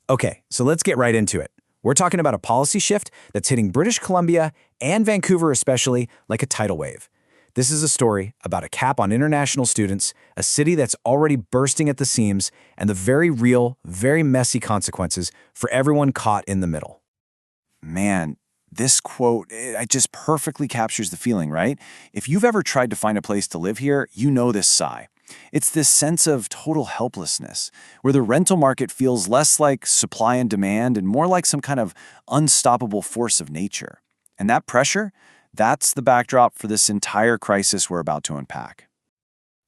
Okay, so let's get right into it. We're talking about a policy shift that's hitting British Columbia and Vancouver especially like a tidal wave. This is a story about a cap on international students, a city that's already bursting at the seams, and the very real, very messy consequences for everyone caught in the middle. Man, this quote, it just perfectly captures the feeling, right? If you've ever tried to find a place to live here, you know this sigh. It's this sense of total helplessness, where the rental market feels less like supply and demand and more like some kind of unstoppable force of nature. And that pressure, that's the backdrop for this entire crisis we're about to unpack.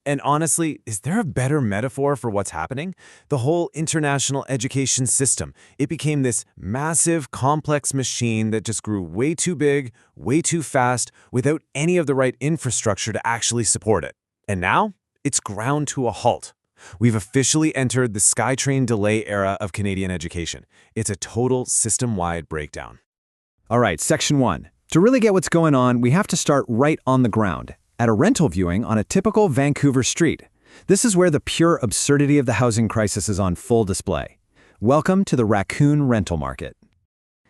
And honestly, is there a better metaphor for what's happening? The whole international education system. It became this massive, complex machine that just grew way too big, way too fast, without any of the right infrastructure to actually support it. And now, it's ground to a halt. We've officially entered the SkyTrain delay era of Canadian education. It's a total system-wide breakdown. All right, Section 1. To really get what's going on, we have to start right on the ground, at a rental viewing on a typical Vancouver street. This is where the pure absurdity of the housing crisis is on full display. Welcome to the Raccoon rental market.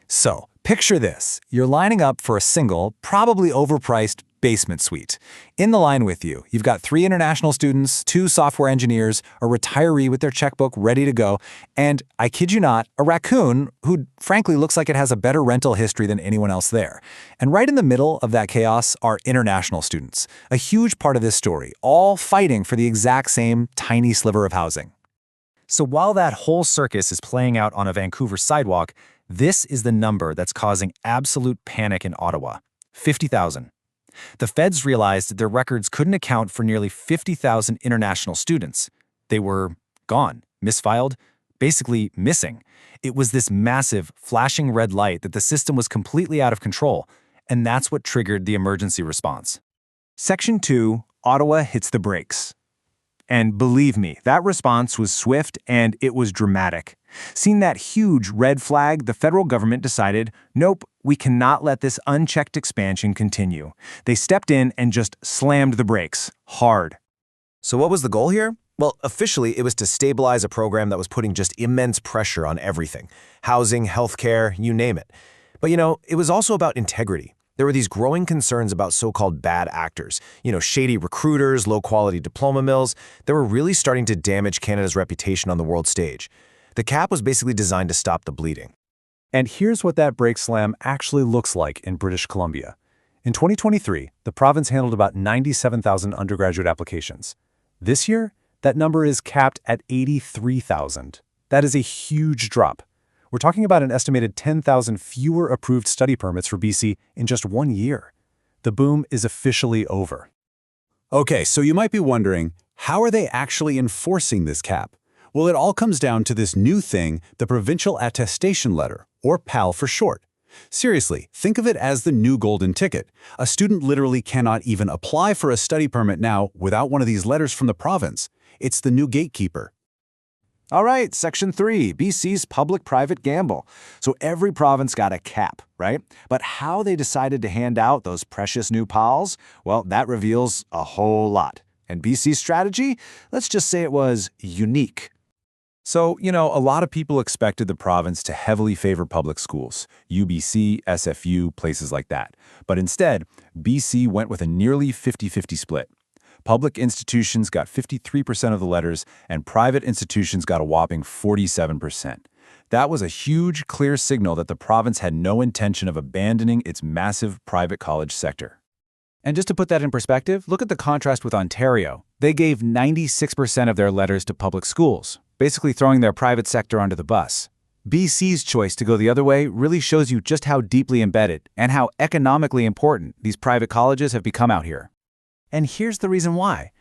So, picture this. You're lining up for a single, probably overpriced basement suite. In the line with you, you've got 3 international students, 2 software engineers, a retiree with their checkbook ready to go, and, I kid you not, a raccoon who frankly looks like it has a better rental history than anyone else there. And right in the middle of that chaos are international students, a huge part of this story, all fighting for the exact same tiny sliver of housing. So while that whole circus is playing out on a Vancouver sidewalk, this is the number that's causing absolute panic in Ottawa: 50,000. The feds realized that their records couldn't account for nearly 50,000 international students. They were gone, misfiled, basically missing. It was this massive, flashing red light that the system was completely out of control, and that's what triggered the emergency response. Section 2, Ottawa hits the brakes. And believe me, that response was swift and it was dramatic. Seeing that huge red flag, the federal government decided, nope, we cannot let this unchecked expansion continue. They stepped in and just slammed the brakes, hard. So what was the goal here? Well, officially, it was to stabilize a program that was putting just immense pressure on everything. Housing, healthcare, you name it. But it was also about integrity. There were these growing concerns about so-called bad actors, shady recruiters, low-quality diploma mills, that were really starting to damage Canada's reputation on the world stage. The cap was basically designed to stop the bleeding. And here's what that brake slam actually looks like in British Columbia. In 2023, the province handled about 97,000 undergraduate applications. This year, that number is capped at 83,000. That is a huge drop. We're talking about an estimated 10,000 fewer approved study permits for BC in just 1 year. The boom is officially over. Okay, so you might be wondering, how are they actually enforcing this cap? Well, it all comes down to this new thing, the Provincial Attestation Letter, or PAL for short. Seriously, think of it as the new golden ticket. A student literally cannot even apply for a study permit now without one of these letters from the province. It's the new gatekeeper. All right, Section 3, BC's public-private gamble. So every province got a cap, right? But how they decided to hand out those precious new PALs, well, that reveals a whole lot. And BC's strategy? Let's just say it was unique. So, a lot of people expected the province to heavily favor public schools, UBC, SFU, places like that. But instead, BC went with a nearly 50-50 split. Public institutions got 53% of the letters, and private institutions got a whopping 47%. That was a huge, clear signal that the province had no intention of abandoning its massive private college sector. And just to put that in perspective, look at the contrast with Ontario. They gave 96% of their letters to public schools, basically throwing their private sector under the bus. BC's choice to go the other way really shows you just how deeply embedded and how economically important these private colleges have become out here. And here's the reason why.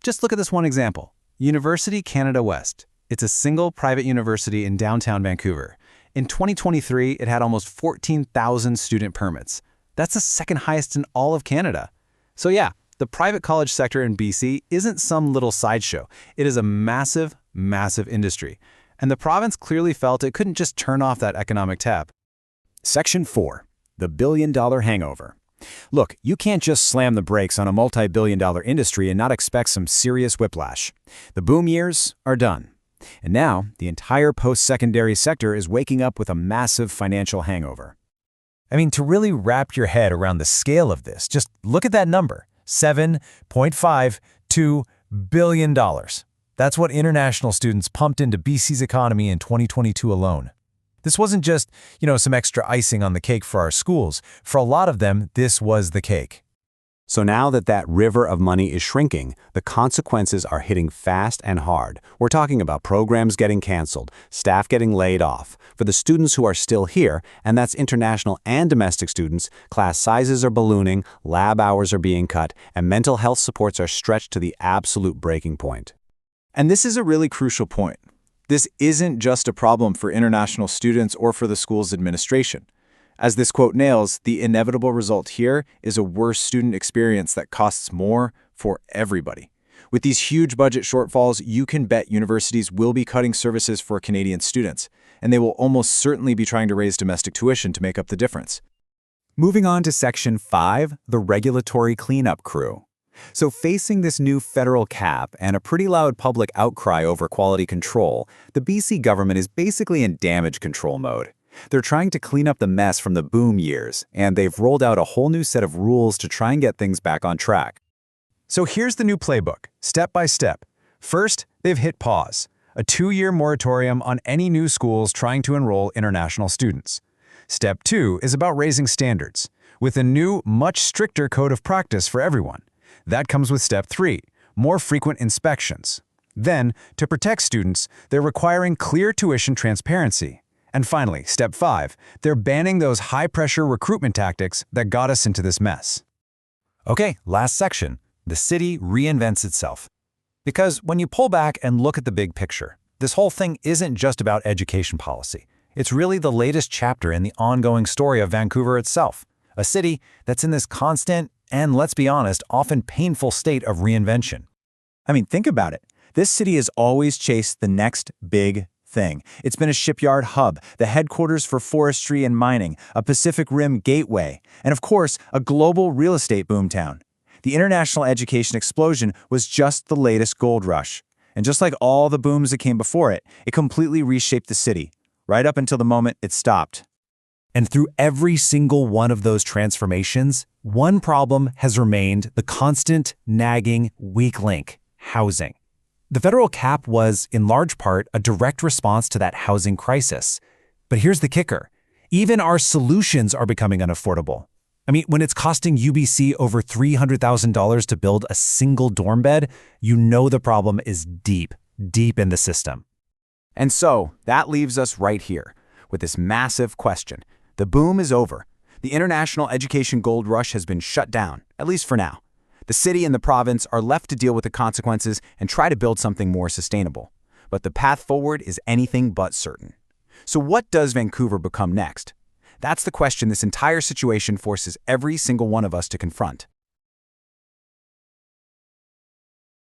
Just look at this one example. University Canada West. It's a single private university in downtown Vancouver. In 2023, it had almost 14,000 student permits. That's the second highest in all of Canada. So yeah, the private college sector in BC isn't some little sideshow. It is a massive, massive industry. And the province clearly felt it couldn't just turn off that economic tap. Section 4, the billion-dollar hangover. Look, you can't just slam the brakes on a multi-billion-dollar industry and not expect some serious whiplash. The boom years are done. And now, the entire post-secondary sector is waking up with a massive financial hangover. I mean, to really wrap your head around the scale of this, just look at that number, $7.52 billion. That's what international students pumped into BC's economy in 2022 alone. This wasn't just, some extra icing on the cake for our schools. For a lot of them, this was the cake. So now that river of money is shrinking, the consequences are hitting fast and hard. We're talking about programs getting canceled, staff getting laid off. For the students who are still here, and that's international and domestic students, class sizes are ballooning, lab hours are being cut, and mental health supports are stretched to the absolute breaking point. And this is a really crucial point. This isn't just a problem for international students or for the school's administration. As this quote nails, the inevitable result here is a worse student experience that costs more for everybody. With these huge budget shortfalls, you can bet universities will be cutting services for Canadian students, and they will almost certainly be trying to raise domestic tuition to make up the difference. Moving on to Section 5, the regulatory cleanup crew. So facing this new federal cap and a pretty loud public outcry over quality control, the BC government is basically in damage control mode. They're trying to clean up the mess from the boom years, and they've rolled out a whole new set of rules to try and get things back on track. So here's the new playbook, step by step. First, they've hit pause, a 2-year moratorium on any new schools trying to enroll international students. Step 2 is about raising standards, with a new, much stricter code of practice for everyone. That comes with Step 3, more frequent inspections. Then, to protect students, they're requiring clear tuition transparency. And finally, Step 5, they're banning those high-pressure recruitment tactics that got us into this mess. Okay, last section. The city reinvents itself. Because when you pull back and look at the big picture, this whole thing isn't just about education policy. It's really the latest chapter in the ongoing story of Vancouver itself, a city that's in this constant and, let's be honest, often painful state of reinvention. I mean, think about it. This city has always chased the next big thing. It's been a shipyard hub, the headquarters for forestry and mining, a Pacific Rim gateway, and of course, a global real estate boomtown. The international education explosion was just the latest gold rush. And just like all the booms that came before it, it completely reshaped the city, right up until the moment it stopped. And through every single one of those transformations, one problem has remained the constant, nagging, weak link: housing. The federal cap was, in large part, a direct response to that housing crisis. But here's the kicker. Even our solutions are becoming unaffordable. I mean, when it's costing UBC over $300,000 to build a single dorm bed, you know the problem is deep, deep in the system. And so, that leaves us right here, with this massive question. The boom is over. The international education gold rush has been shut down, at least for now. The city and the province are left to deal with the consequences and try to build something more sustainable. But the path forward is anything but certain. So what does Vancouver become next? That's the question this entire situation forces every single one of us to confront.